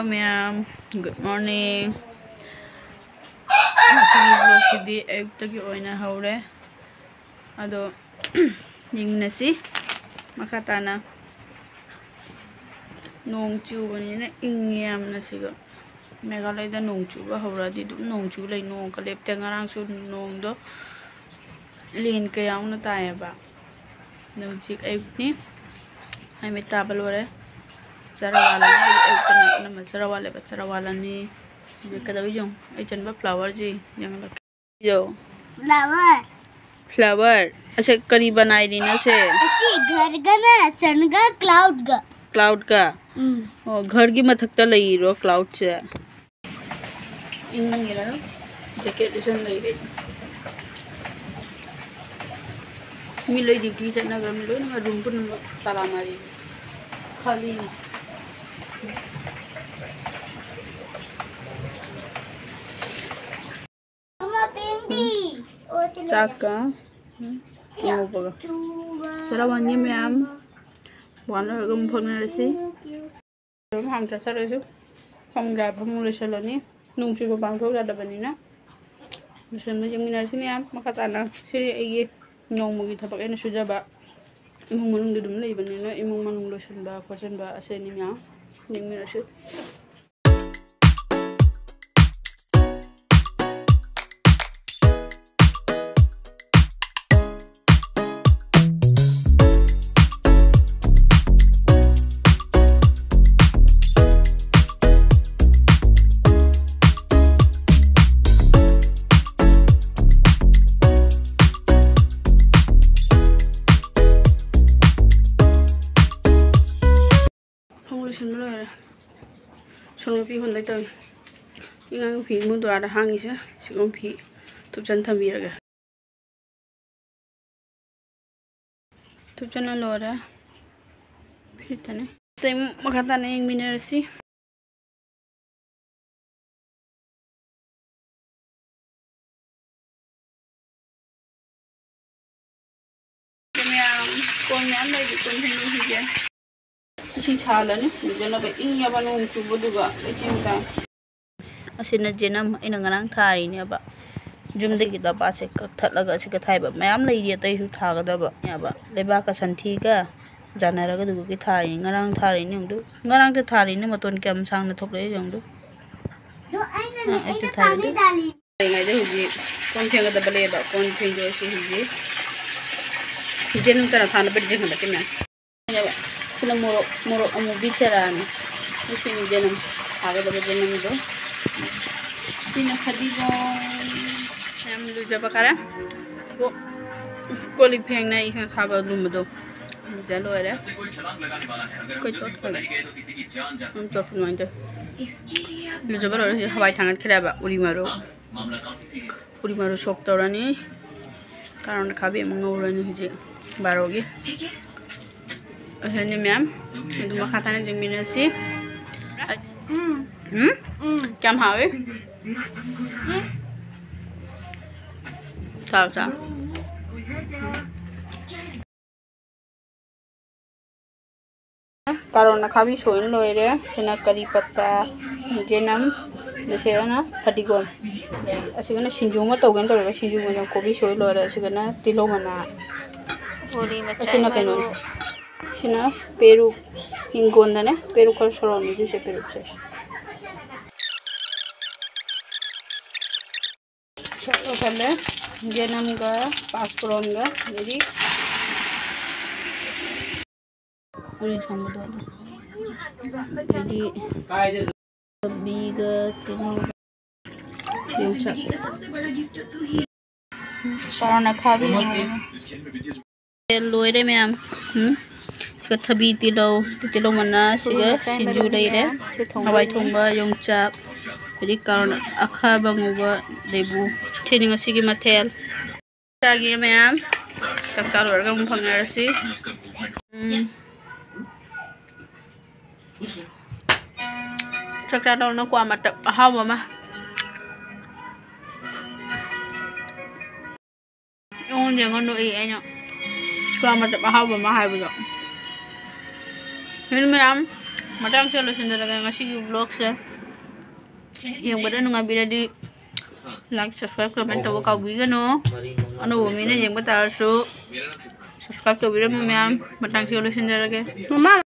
ma'am. Good morning. Masih vlog sidi ayuktagi oina haure. Ado yingnasi makatana nong chubani na ingyam nasiga. Meghalaya da nong chuba hauradi dum nong chu lay nong kalep te ngarang su nong do lin kayang na tayo ba. Nojik ayukni ay may tabalore. Carawala ni ayukna nama carawala ba carawala ni kadawi jong ay chan ba flower ji yang laki yo flower ऐसे करी बनाई दी ना से ऐसे घर का ना सन का क्लाउड का और घर की मथकता लई रो क्लाउड से इंग गिरा जैकेट इसन लई रे मिलोई ड्यूटी चना कर मिलोई ना रूम पर ताला मारी खाली Chaka Sarawannya ma'am Wana gum phonarasi Dum ham ta sarasu Phong ra phomule saloni nung chi ko bang thok ra da banina Musen ma jeng minarasi ma'am makatana siri ai nyong mo gi thapak ena suja ba imong manung dum lei banina imong manung lo san ba kwasan ba aseni ma'am jeng minarasi Sonopi hon dai tawi ingang phi mun do ada hangi se sigom phi tupchan thambiraga tupchan lora phi tane tai makata ne ing minerasi kon nyam lai kon hin hi je Ising salan jana ba ingya ba nung chubo duga lechinta asina jenam ina ngarang thari ne ba jumde kita ba se ka thatlaga se ka thai ba mayam lai ri tai su thaga da ba ya ba leba ka santhi ka janara ga dugu ki thari ngarang thari ne du ngarang te thari ne maton kam sang na thople jong du do aina ne aina thari dali ngai de huji kon thenga da bale ba kon thengo se huji jenum tara thana ba jeng da kinna Kuna morok amu bicara ni, mesti ni jenam, ada berapa jenam itu? Tina khadi bong, yang lu jawab kara, bu kolip hang na isang sahabat rumah tu, jalo ada, kau tot kalau, tot pun ada, lu jawab orang si Hawaii tangan kira ba, uri maru sok tau ni, karena kabe mengurang ni hiji barogi. Ini ma'am, itu makanan yang minasi. Kam hawe? Tahu. Karena kami soin loh ya, sena kari pata jenam, biasanya padigom. Asyikana sinjuma tahu kan tahu sinjuma yang kopi soin loh ya, asyikana tilo mana. Asyikana penon. Sina peru inggonda ne peru kal soloni juse peru se chalo kale jenam ga paspuron ga jadi uri samdo jadi biga tino yung chak karena khabi loire ma'am siga thabi tilo mana siga sinju leire hawai thongba yongchak jadi karon akha banguba debu thini ngasigi mathel tagi ma'am kakal warga mphangnarasi chakra na kwa mata hawa ma yung jangan no iya Selamat mahal bermahal betul. Ini ma'am. Matang siya losinjaraga ngasigi vlogs ya. Yung bada nung abila di like, subscribe, comment, tawa kawigan no. Ano bumina yung batal so subscribe to video mo ma'am. Matang siya losinjaraga. Mama.